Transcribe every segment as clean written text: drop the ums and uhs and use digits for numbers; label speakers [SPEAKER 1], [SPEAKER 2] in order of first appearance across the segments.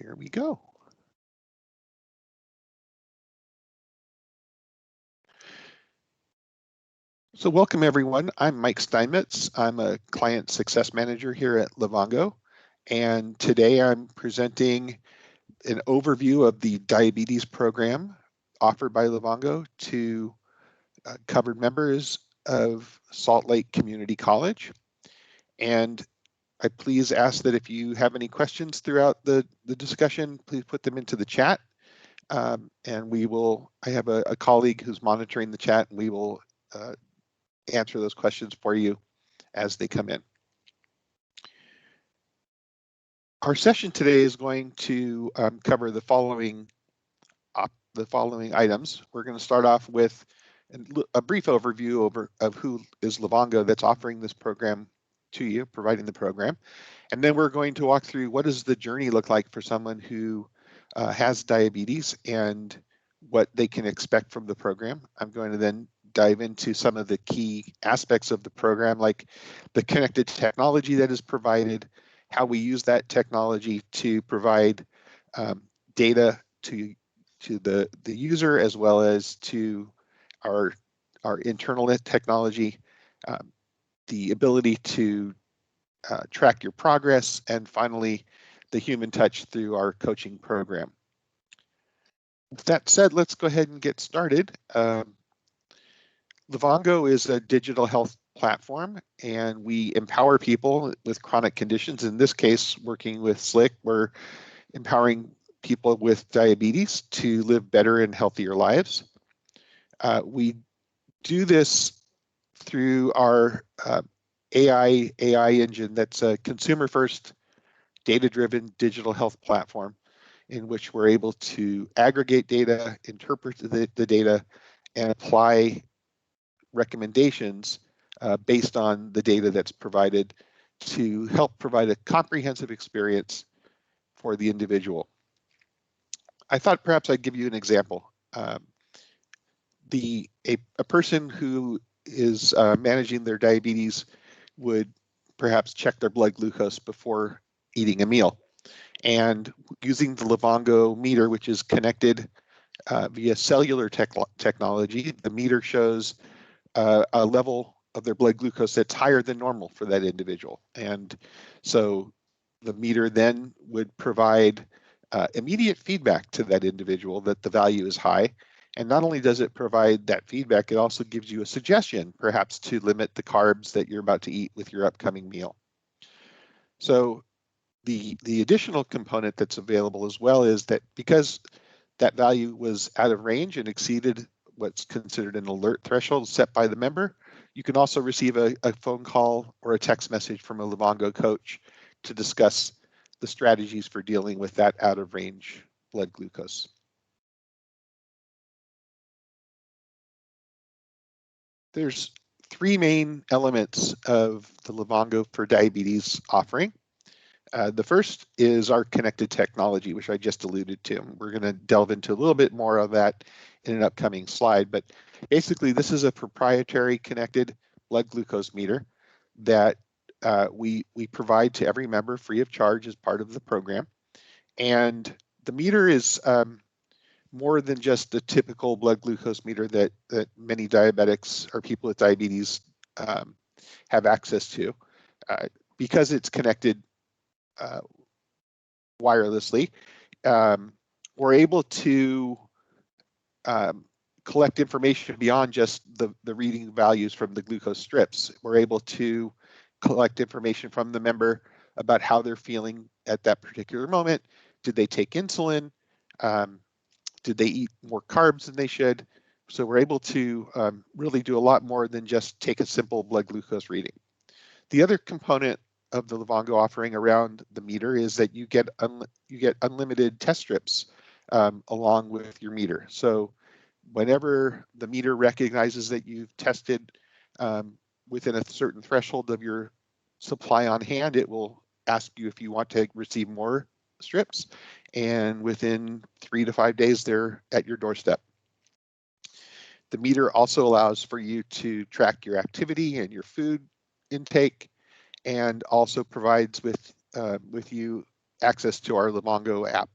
[SPEAKER 1] Here we go. So welcome everyone. I'm Mike Steinmetz. I'm a client success manager here at Livongo. And today I'm presenting an overview of the diabetes program offered by Livongo to covered members of Salt Lake Community College. And I please ask that if you have any questions throughout the discussion, please put them into the chat. And I have a colleague who's monitoring the chat, and we will answer those questions for you as they come in. Our session today is going to cover the following items. We're going to start off with a brief overview of who is Livongo that's offering this program to you, providing the program. And then we're going to walk through what does the journey look like for someone who has diabetes and what they can expect from the program. I'm going to then dive into some of the key aspects of the program, like the connected technology that is provided, how we use that technology to provide data to the user, as well as to our internal technology, the ability to track your progress, and finally, the human touch through our coaching program. With that said, let's go ahead and get started. Livongo is a digital health platform, and we empower people with chronic conditions. In this case, working with SLCC, we're empowering people with diabetes to live better and healthier lives. We do this through our AI engine that's a consumer-first, data-driven digital health platform in which we're able to aggregate data, interpret the data, and apply recommendations based on the data that's provided to help provide a comprehensive experience for the individual. I thought perhaps I'd give you an example. A person who is managing their diabetes would perhaps check their blood glucose before eating a meal. And using the Livongo meter, which is connected via cellular technology, the meter shows a level of their blood glucose that's higher than normal for that individual. And so the meter then would provide immediate feedback to that individual that the value is high. And not only does it provide that feedback, it also gives you a suggestion, perhaps to limit the carbs that you're about to eat with your upcoming meal. So the additional component that's available as well is that because that value was out of range and exceeded what's considered an alert threshold set by the member, you can also receive a phone call or a text message from a Livongo coach to discuss the strategies for dealing with that out of range blood glucose. There's three main elements of the Livongo for Diabetes offering. The first is our connected technology, which I just alluded to. We're going to delve into a little bit more of that in an upcoming slide, but basically this is a proprietary connected blood glucose meter that we provide to every member free of charge as part of the program. And the meter is more than just a typical blood glucose meter that many diabetics or people with diabetes have access to. Because it's connected wirelessly, we're able to collect information beyond just the reading values from the glucose strips. We're able to collect information from the member about how they're feeling at that particular moment. Did they take insulin? Did they eat more carbs than they should? So we're able to really do a lot more than just take a simple blood glucose reading. The other component of the Livongo offering around the meter is that you get unlimited test strips along with your meter. So whenever the meter recognizes that you've tested within a certain threshold of your supply on hand, it will ask you if you want to receive more strips, and within 3 to 5 days they're at your doorstep. The meter also allows for you to track your activity and your food intake, and also provides with you access to our Livongo app.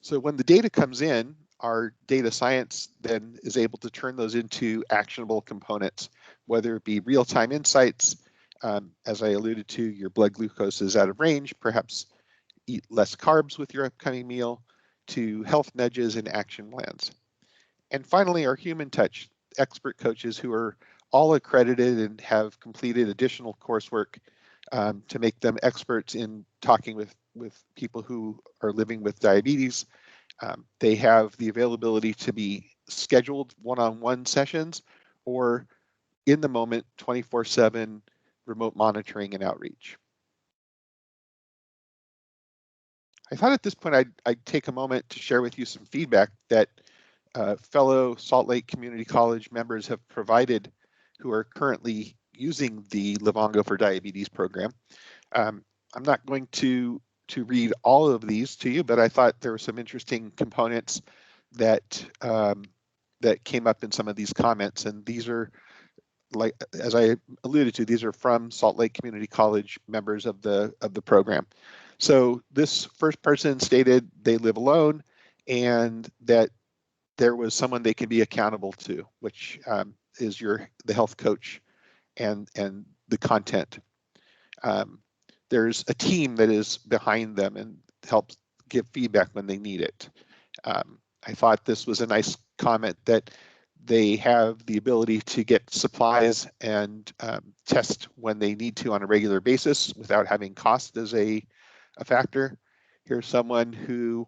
[SPEAKER 1] So when the data comes in, our data science then is able to turn those into actionable components, whether it be real-time insights, as I alluded to, your blood glucose is out of range, perhaps eat less carbs with your upcoming meal, to health nudges and action plans. And finally, our human touch expert coaches who are all accredited and have completed additional coursework to make them experts in talking with people who are living with diabetes. They have the availability to be scheduled one-on-one sessions or in the moment 24/7 remote monitoring and outreach. I thought at this point I'd take a moment to share with you some feedback that fellow Salt Lake Community College members have provided who are currently using the Livongo for Diabetes program. I'm not going to read all of these to you, but I thought there were some interesting components that that came up in some of these comments, and these are, like as I alluded to, these are from Salt Lake Community College members of the program. So this first person stated they live alone and that there was someone they can be accountable to, which is the health coach and the content. There's a team that is behind them and helps give feedback when they need it. I thought this was a nice comment that they have the ability to get supplies and test when they need to on a regular basis without having cost as a factor. Here's someone who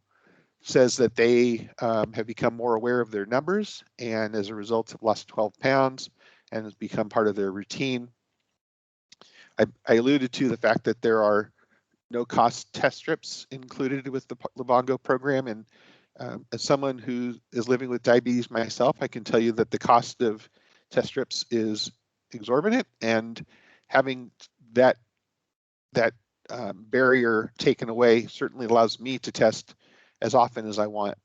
[SPEAKER 1] says that they have become more aware of their numbers and as a result have lost 12 pounds and has become part of their routine. I alluded to the fact that there are no cost test strips included with the Livongo program, and as someone who is living with diabetes myself, I can tell you that the cost of test strips is exorbitant, and having that barrier taken away certainly allows me to test as often as I want.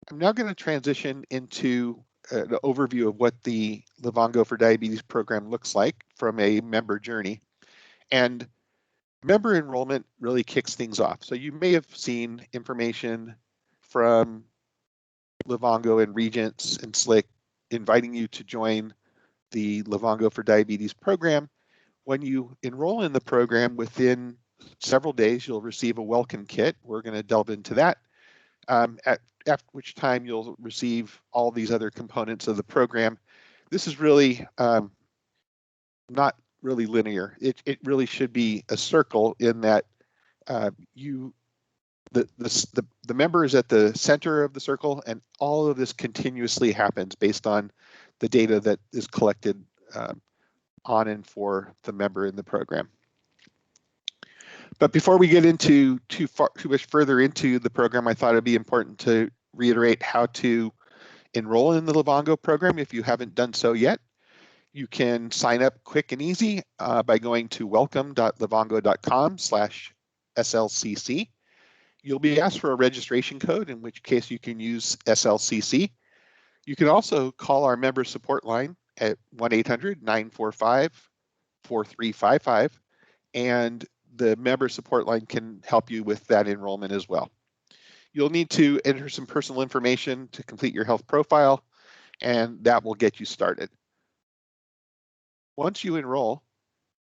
[SPEAKER 1] I'm now going to transition into an overview of what the Livongo for Diabetes program looks like from a member journey. And member enrollment really kicks things off. So you may have seen information from Livongo and Regents and Slick inviting you to join the Livongo for Diabetes program. When you enroll in the program, within several days, you'll receive a welcome kit. We're going to delve into that. After which time you'll receive all these other components of the program. This is really not really linear. It really should be a circle in that the member is at the center of the circle, and all of this continuously happens based on the data that is collected on and for the member in the program. But before we get into too much further into the program, I thought it'd be important to reiterate how to enroll in the Livongo program if you haven't done so yet. You can sign up quick and easy by going to welcome.livongo.com/SLCC. You'll be asked for a registration code, in which case you can use SLCC. You can also call our member support line at 1-800-945-4355, and the member support line can help you with that enrollment as well. You'll need to enter some personal information to complete your health profile, and that will get you started. Once you enroll,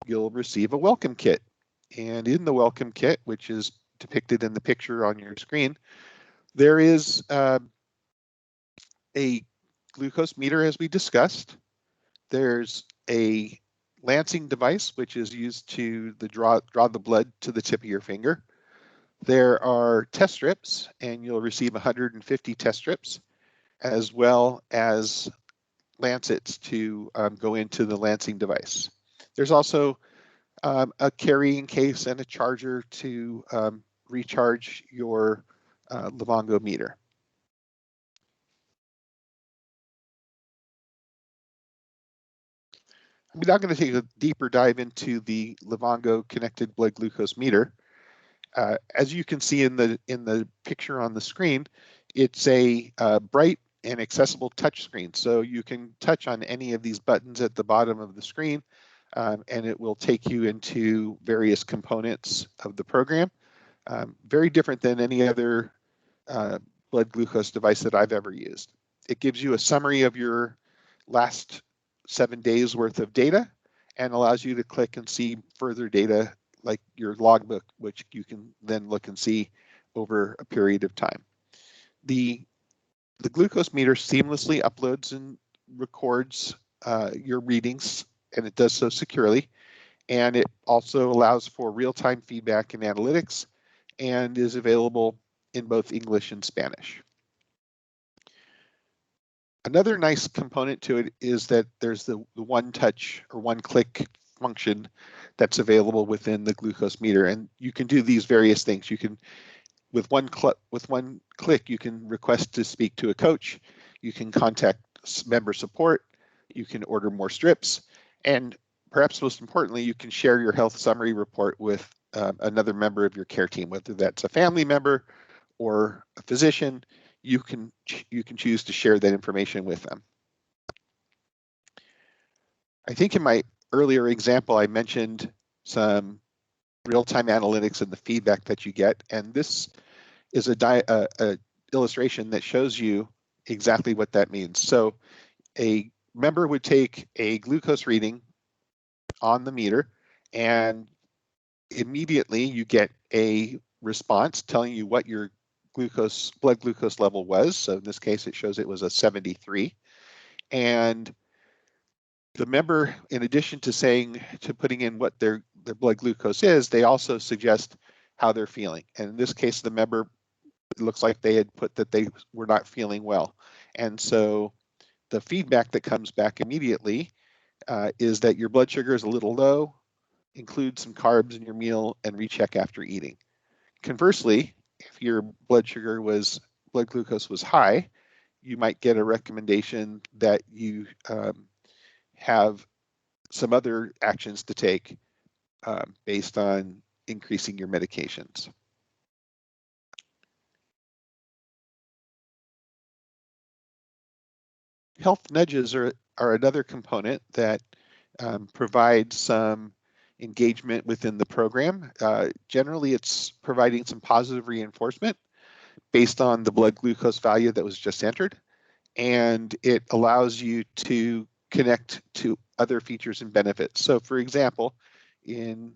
[SPEAKER 1] you'll receive a welcome kit. And in the welcome kit, which is depicted in the picture on your screen, there is a glucose meter, as we discussed. There's a lancing device, which is used to draw the blood to the tip of your finger. There are test strips, and you'll receive 150 test strips, as well as lancets to go into the lancing device. There's also a carrying case and a charger to recharge your Livongo meter. I'm now going to take a deeper dive into the Livongo connected blood glucose meter. As you can see in the picture on the screen, it's a bright an accessible touch screen. So you can touch on any of these buttons at the bottom of the screen, and it will take you into various components of the program. Very different than any other blood glucose device that I've ever used. It gives you a summary of your last 7 days worth of data and allows you to click and see further data like your logbook, which you can then look and see over a period of time. The glucose meter seamlessly uploads and records your readings, and it does so securely. And it also allows for real-time feedback and analytics and is available in both English and Spanish. Another nice component to it is that there's the one-touch or one-click function that's available within the glucose meter, and you can do these various things. You can, with one click, you can request to speak to a coach, you can contact member support, you can order more strips, and perhaps most importantly, you can share your health summary report with another member of your care team, whether that's a family member or a physician. You can choose to share that information with them. I think in my earlier example, I mentioned some real-time analytics and the feedback that you get, and this is a illustration that shows you exactly what that means. So a member would take a glucose reading on the meter, and immediately you get a response telling you what your blood glucose level was. So in this case, it shows it was a 73. And the member, in addition to putting in what their blood glucose is, they also suggest how they're feeling. And in this case, the member, it looks like they had put that they were not feeling well. And so the feedback that comes back immediately is that your blood sugar is a little low, include some carbs in your meal, and recheck after eating. Conversely, if your blood glucose was high, you might get a recommendation that you have some other actions to take based on increasing your medications. Health nudges are another component that provides some engagement within the program. Generally, it's providing some positive reinforcement based on the blood glucose value that was just entered, and it allows you to connect to other features and benefits. So for example, in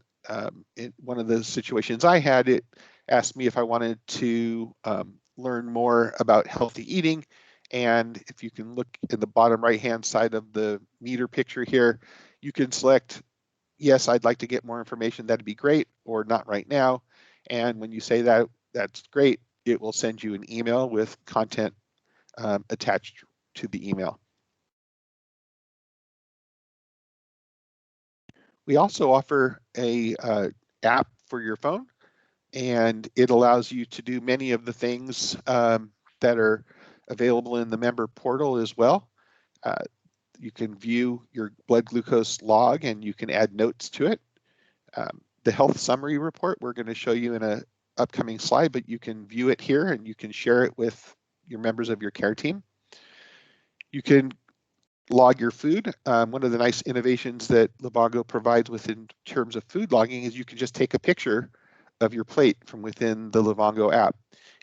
[SPEAKER 1] one of the situations I had, it asked me if I wanted to learn more about healthy eating. And if you can look in the bottom right-hand side of the meter picture here, you can select, yes, I'd like to get more information, that'd be great, or not right now. And when you say that, that's great, it will send you an email with content attached to the email. We also offer a app for your phone, and it allows you to do many of the things that are available in the member portal as well. You can view your blood glucose log and you can add notes to it. The health summary report we're going to show you in an upcoming slide, but you can view it here and you can share it with your members of your care team. You can log your food. One of the nice innovations that Livongo provides within terms of food logging is you can just take a picture of your plate from within the Livongo app,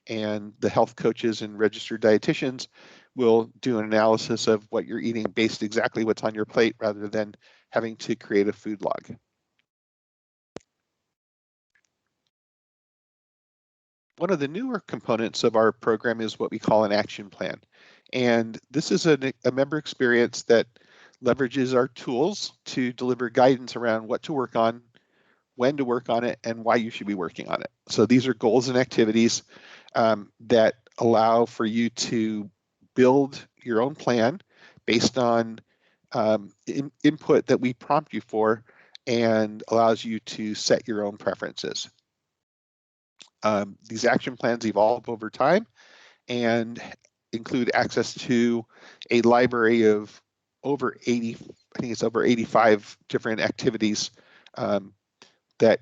[SPEAKER 1] and the health coaches and registered dietitians will do an analysis of what you're eating based exactly what's on your plate rather than having to create a food log. One of the newer components of our program is what we call an action plan. And this is a member experience that leverages our tools to deliver guidance around what to work on, when to work on it, and why you should be working on it. So these are goals and activities that allow for you to build your own plan based on input that we prompt you for and allows you to set your own preferences. These action plans evolve over time and include access to a library of over 80, I think it's over 85 different activities that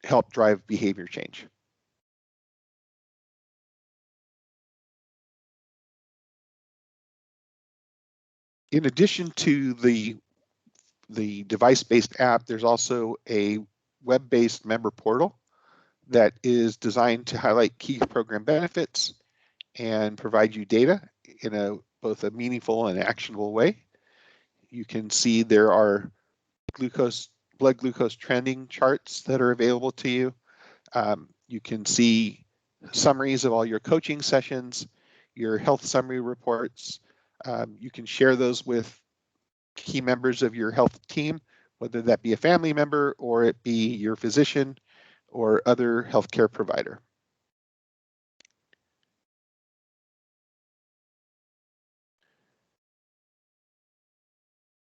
[SPEAKER 1] help drive behavior change. In addition to the device-based app, there's also a web-based member portal that is designed to highlight key program benefits and provide you data in both a meaningful and actionable way. You can see there are blood glucose trending charts that are available to you. You can see summaries of all your coaching sessions, your health summary reports. You can share those with key members of your health team, whether that be a family member or it be your physician or other healthcare provider.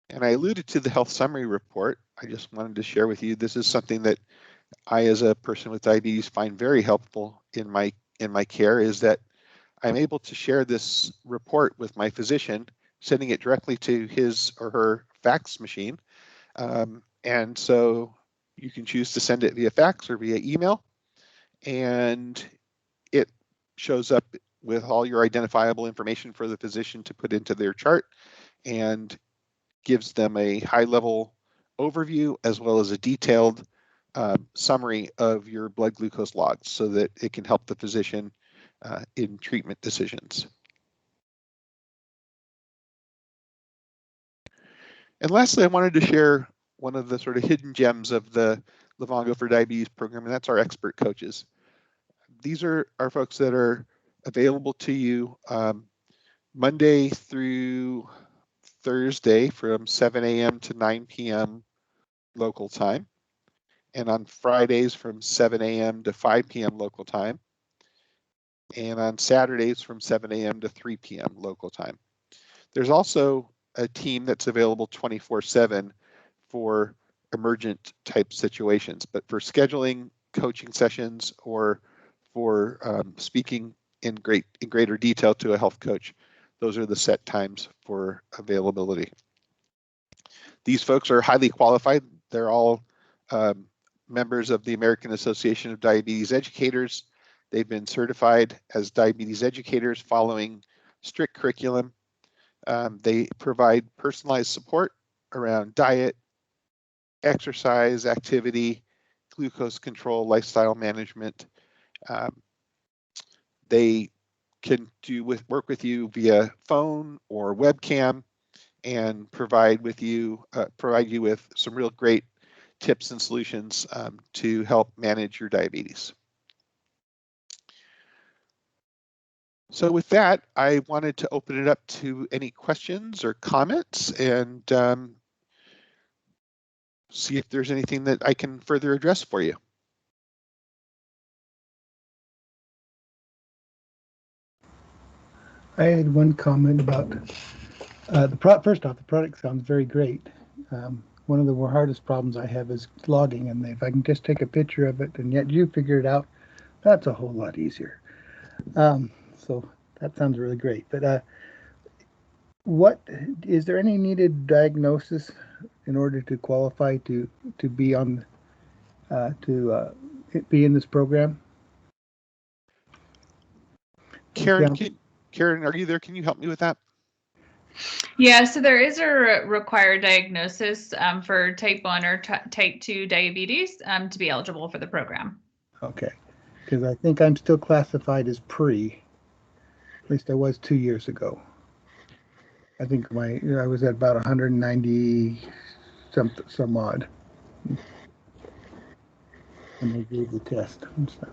[SPEAKER 1] And I alluded to the health summary report. I just wanted to share with you, this is something that I, as a person with diabetes, find very helpful in my care, is that I'm able to share this report with my physician, sending it directly to his or her fax machine. And so you can choose to send it via fax or via email, and it shows up with all your identifiable information for the physician to put into their chart, and gives them a high-level overview as well as a detailed summary of your blood glucose logs so that it can help the physician in treatment decisions. And lastly, I wanted to share one of the sort of hidden gems of the Livongo for Diabetes program, and that's our expert coaches. These are folks that are available to you Monday through Thursday from 7 a.m. to 9 p.m. local time, and on Fridays from 7 a.m. to 5 p.m. local time, and on Saturdays from 7 a.m. to 3 p.m. local time. There's also a team that's available 24/7 for emergent type situations, but for scheduling coaching sessions or for speaking in greater detail to a health coach, those are the set times for availability. These folks are highly qualified. They're all members of the American Association of Diabetes Educators. They've been certified as diabetes educators following strict curriculum. They provide personalized support around diet, exercise, activity, glucose control, lifestyle management. They can work with you via phone or webcam and provide you with some real great tips and solutions to help manage your diabetes. So with that, I wanted to open it up to any questions or comments and see if there's anything that I can further address for you.
[SPEAKER 2] I had one comment about first off, the product sounds very great. One of the hardest problems I have is logging, and if I can just take a picture of it and yet you figure it out, that's a whole lot easier. So that sounds really great. But what is there any needed diagnosis in order to qualify to be on be in this program?
[SPEAKER 1] Karen, Karen, are you there? Can you help me with that?
[SPEAKER 3] Yeah, so there is a required diagnosis for type 1 or type 2 diabetes to be eligible for the program.
[SPEAKER 2] Okay, because I think I'm still classified as pre. At least I was 2 years ago. I think I was at about 190 some odd when they gave the test and stuff.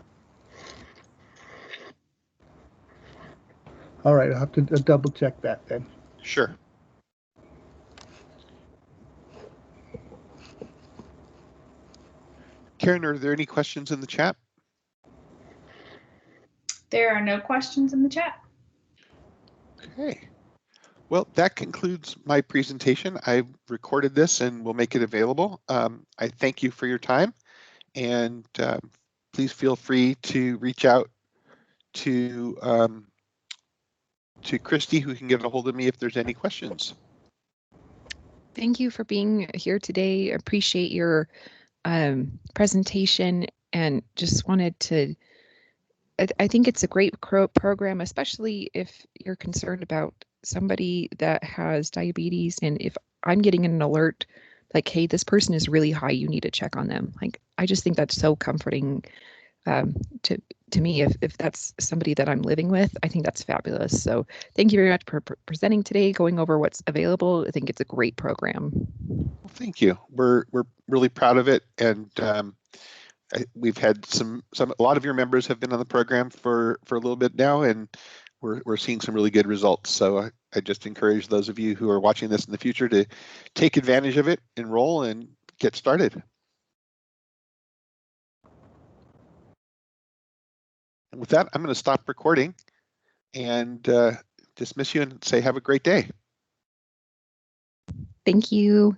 [SPEAKER 2] All right, I'll have to double check that then.
[SPEAKER 1] Sure. Karen, are there any questions in the chat?
[SPEAKER 3] There are no questions in the chat.
[SPEAKER 1] Okay. Well, that concludes my presentation. I recorded this and will make it available. I thank you for your time, and please feel free to reach out to Christy, who can get a hold of me if there's any questions.
[SPEAKER 4] Thank you for being here today. Appreciate your presentation, and just wanted to I think it's a great program, especially if you're concerned about somebody that has diabetes. And if I'm getting an alert like, hey, this person is really high, you need to check on them. Like, I just think that's so comforting to me. If that's somebody that I'm living with, I think that's fabulous. So thank you very much for presenting today, going over what's available. I think it's a great program.
[SPEAKER 1] Well, thank you. We're really proud of it, and we've had a lot of your members have been on the program for a little bit now, and we're seeing some really good results. So I just encourage those of you who are watching this in the future to take advantage of it, enroll, and get started. And with that, I'm going to stop recording and dismiss you and say have a great day.
[SPEAKER 4] Thank you.